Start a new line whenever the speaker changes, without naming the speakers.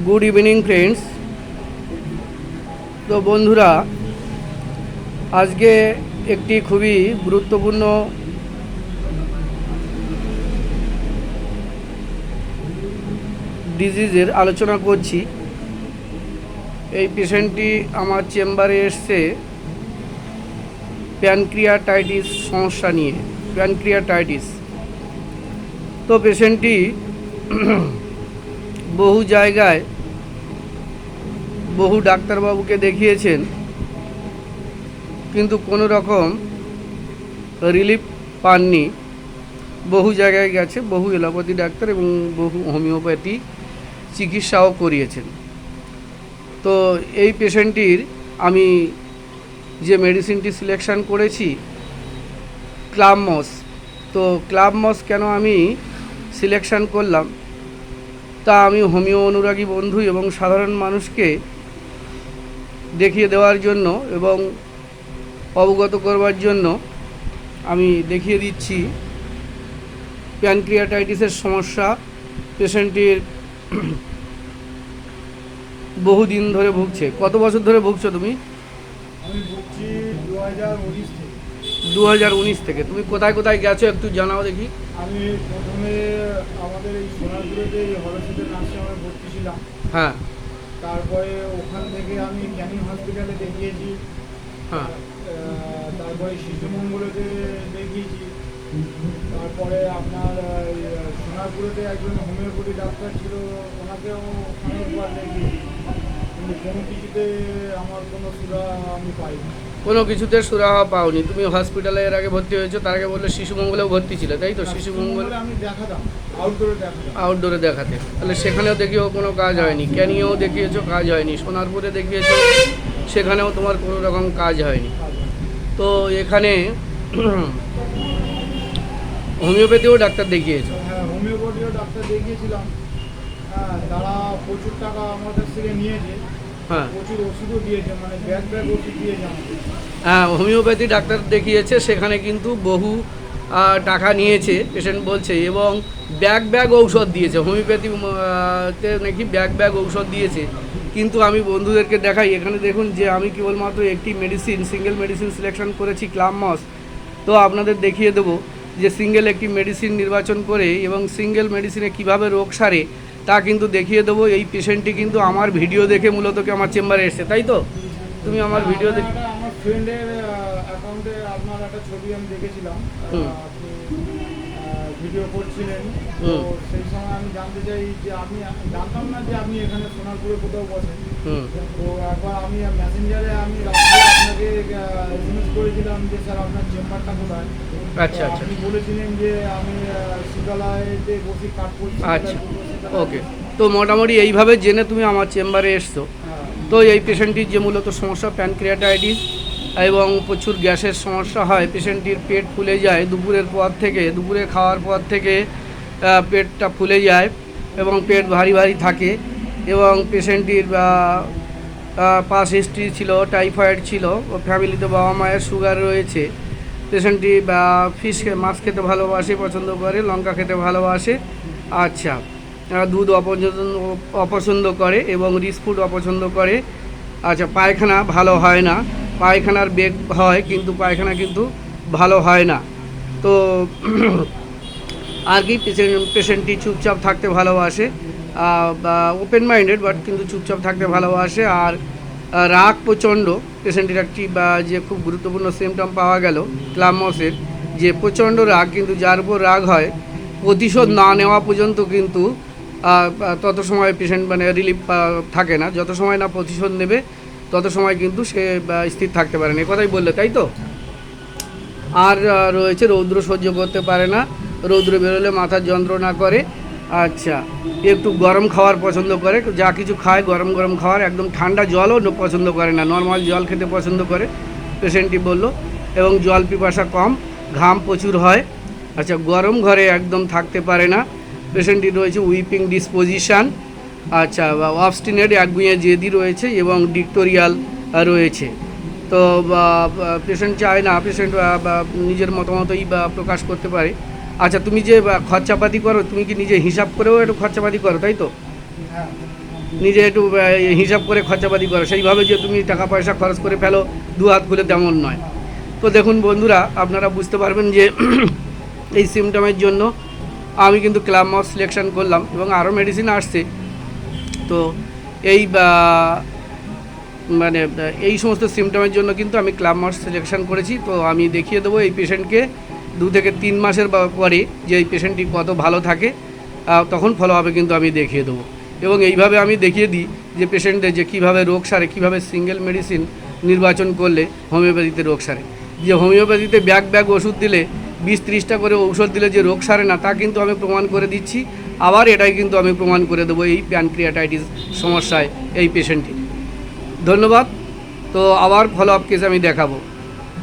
Good evening friends. তো বন্ধুরা, আজকে একটি খুবই গুরুত্বপূর্ণ ডিজিজের আলোচনা করছি। এই পেশেন্টটি আমার চেম্বারে এসছে প্যানক্রিয়াটাইটিস সমস্যা নিয়ে। প্যানক্রিয়াটাইটিস, তো পেশেন্টটি বহু জায়গায় বহু ডাক্তারবাবুকে দেখিয়েছেন, কিন্তু কোনো রকম রিলিফ পাননি। বহু জায়গায় গেছে, বহু এলোপ্যাথি ডাক্তার এবং বহু হোমিওপ্যাথি চিকিৎসাও করিয়েছেন। তো এই পেশেন্টটির আমি যে মেডিসিনটি সিলেকশন করেছি ক্লাবমস। তো ক্লাবমস কেন আমি সিলেকশন করলাম তা আমি হোমিও অনুরাগী বন্ধু এবং সাধারণ মানুষকে দেখিয়ে দেওয়ার জন্য এবং অবগত করবার জন্য আমি দেখিয়ে দিচ্ছি। প্যানক্রিয়াটাইটিসের সমস্যা পেশেন্টটির বহুদিন ধরে ভুগছে। কত বছর ধরে ভুগছো তুমি?
আমি ভুগছি 2019 থেকে।
2019 থেকে। তুমি কোথায় কোথায় গেছো একটু জানাও দেখি।
আমি প্রথমে আমাদের এই সোনারপুরেতে হলসিতে নার্সিংহোমে ভর্তি ছিলাম।
হ্যাঁ।
তারপরে ওখান থেকে আমি ক্যানিং হসপিটালে দেখিয়েছি।
হ্যাঁ।
তারপরে শিশু মঙ্গলেতে দেখিয়েছি। তারপরে আপনার সোনারপুরেতে একজন হোমিওপ্যাথি ডাক্তার ছিল, ওনাকেও অনেকবার দেখিয়েছি, কিন্তু কোনো কিছুতে আমার কোনো সুরাহা আমি পাইনি।
কোনো কিছুতে সুরাহা পাওনি। তুমি হসপিটালে এর আগে ভর্তি হয়েছো, তার আগে বললে শিশু মঙ্গলেও ভর্তি ছিল, তাই তো? শিশু মঙ্গলে
আমি দেখাতাম, আউটডোরে দেখাতাম।
আউটডোরে দেখাতে, তাহলে সেখানেও দেখিয়েও কোনো কাজ হয়নি। ক্যানিংয়েও দেখিয়েছো, কাজ হয়নি। সোনারপুরে দেখিয়েছো, সেখানেও তোমার কোনো রকম কাজ হয়নি। তো এখানে হোমিওপ্যাথিও ডাক্তার দেখিয়েছো?
হ্যাঁ, হোমিওপ্যাথিও ডাক্তার দেখিয়েছিলাম। হ্যাঁ, তারা প্রচুর টাকা আমার কাছ থেকে নিয়েছে।
হ্যাঁ,
প্রচুর ওষুধও দিয়েছে, মানে ব্যাগ ওষুধ দিয়েছে আমাকে।
হ্যাঁ, হোমিওপ্যাথি ডাক্তার দেখিয়েছে, সেখানে কিন্তু বহু টাকা নিয়েছে পেশেন্ট বলছে, এবং ব্যাগ ঔষধ দিয়েছে। হোমিওপ্যাথি তে নাকি ব্যাগ ঔষধ দিয়েছে। কিন্তু আমি বন্ধুদেরকে দেখাই, এখানে দেখুন যে আমি কেবলমাত্র একটি মেডিসিন, সিঙ্গেল মেডিসিন সিলেকশন করেছি, ক্লাবমস। তো আপনাদের দেখিয়ে দেবো যে সিঙ্গেল একটি মেডিসিন নির্বাচন করে এবং সিঙ্গেল মেডিসিনে কিভাবে রোগ সারে তা কিন্তু দেখিয়ে দেবো। এই পেশেন্টটি কিন্তু আমার ভিডিও দেখে মূলত কি আমার চেম্বারে এসছে, তাই তো? তুমি আমার ভিডিও দেখে,
আমার ফ্রেন্ডের অ্যাকাউন্টে আপনার একটা ছবি আমি দেখেছিলাম, আপনি ভিডিও করছিলেন। তো সেই সময় আমি জানতে চাই যে আমি জানতাম না যে আপনি এখানে সোনারপুরে কোথাও বসেন। তো একবার আমি মেসেঞ্জারে আমি রাত্রে আপনাকে এসএমএস করেছিলাম যে স্যার আপনার চেম্বারটা কোথায়।
আচ্ছা আচ্ছা,
আপনি বলেছিলেন যে আমি শিকালয়তে বসে কাজ করছি।
আচ্ছা, ওকে। তো মোটামুটি এইভাবে জেনে তুমি আমার চেম্বারে এসছো। তো এই পেশেন্টটির যে মূলত সমস্যা প্যানক্রিয়াটাইটিস এবং প্রচুর গ্যাসের সমস্যা হয়। পেশেন্টটির পেট ফুলে যায় দুপুরের পর থেকে, দুপুরে খাওয়ার পর থেকে পেটটা ফুলে যায় এবং পেট ভারী ভারী থাকে। এবং পেশেন্টটির পাস হিস্ট্রি ছিল, টাইফয়েড ছিল, ফ্যামিলিতে বাবা মায়ের সুগার রয়েছে। পেশেন্টটি ফিশ মাছ খেতে ভালোবাসে, পছন্দ করে, লঙ্কা খেতে ভালোবাসে। আচ্ছা, দুধ অপছন্দ করে এবং রিচ ফুড অপছন্দ করে। আচ্ছা, পায়খানা ভালো হয় না, পায়খানার বেগ হয় কিন্তু পায়খানা কিন্তু ভালো হয় না। তো আর কি, পেশেন্টটি চুপচাপ থাকতে ভালোবাসে, ওপেন মাইন্ডেড বাট কিন্তু চুপচাপ থাকতে ভালোবাসে। আর রাগ প্রচণ্ড। পেশেন্টের একটি যে খুব গুরুত্বপূর্ণ সিমটম পাওয়া গেল ক্লাবমসের, যে প্রচণ্ড রাগ, কিন্তু যার উপর রাগ হয় প্রতিশোধ না নেওয়া পর্যন্ত কিন্তু তত সময় পেশেন্ট রিলিফ থাকে না। যত সময় না প্রতিশোধ নেবে তত সময় কিন্তু সে স্থির থাকতে পারে না। এ কথাই বললে, তাই তো? আর রয়েছে রৌদ্র সহ্য করতে পারে না, রৌদ্র বেরোলে মাথার যন্ত্রণা করে। আচ্ছা, একটু গরম খাওয়ার পছন্দ করে, যা কিছু খায় গরম গরম খাওয়ার, একদম ঠান্ডা জলও পছন্দ করে না, নর্মাল জল খেতে পছন্দ করে পেশেন্টটি বললো। এবং জল পিপাসা কম, ঘাম প্রচুর হয়। আচ্ছা, গরম ঘরে একদম থাকতে পারে না। পেশেন্টটি রয়েছে উইপিং ডিসপোজিশান। আচ্ছা, অবস্টিনেট, একগুঁয়ে জেদি রয়েছে এবং ডিক্টোরিয়াল রয়েছে। তো পেশেন্ট চায় না পেশেন্ট নিজের মতামতই প্রকাশ করতে পারে। আচ্ছা, তুমি যে খরচাপাতি করো, তুমি কি নিজে হিসাব করেও একটু খরচাপাতি করো, তাই তো? নিজে একটু হিসাব করে খরচাপাতি করো, সেইভাবে যে তুমি টাকা পয়সা খরচ করে ফেলো দু হাত খুলে, তেমন নয়। তো দেখুন বন্ধুরা, আপনারা বুঝতে পারবেন যে এই সিমটমের জন্য আমি কিন্তু ক্লাব মাউস সিলেকশন করলাম এবং আরও মেডিসিন আসছে। তো এই মানে এই সমস্ত সিমটমের জন্য কিন্তু আমি ক্লাব মাউস সিলেকশন করেছি। তো আমি দেখিয়ে দেবো এই পেশেন্টকে 2 থেকে 3 মাসের পরে যে এই পেশেন্টটি কত ভালো থাকে, তখন ফলো আপে কিন্তু আমি দেখিয়ে দেবো। এবং এইভাবে আমি দেখিয়ে দিই যে পেশেন্টদের যে কীভাবে রোগ সারে, কীভাবে সিঙ্গেল মেডিসিন নির্বাচন করলে হোমিওপ্যাথিতে রোগ সারে। যে হোমিওপ্যাথিতে ব্যাগ ওষুধ দিলে 20-30টা করে ঔষধ দিলে যে রোগ সারে না, তা কিন্তু আমি প্রমাণ করে দিচ্ছি। আবার এটাই কিন্তু আমি প্রমাণ করে দেবো এই প্যানক্রিয়াটাইটিস সমস্যায় এই পেশেন্টটি। ধন্যবাদ। তো আবার ফলো আপ কেস আমি দেখাবো।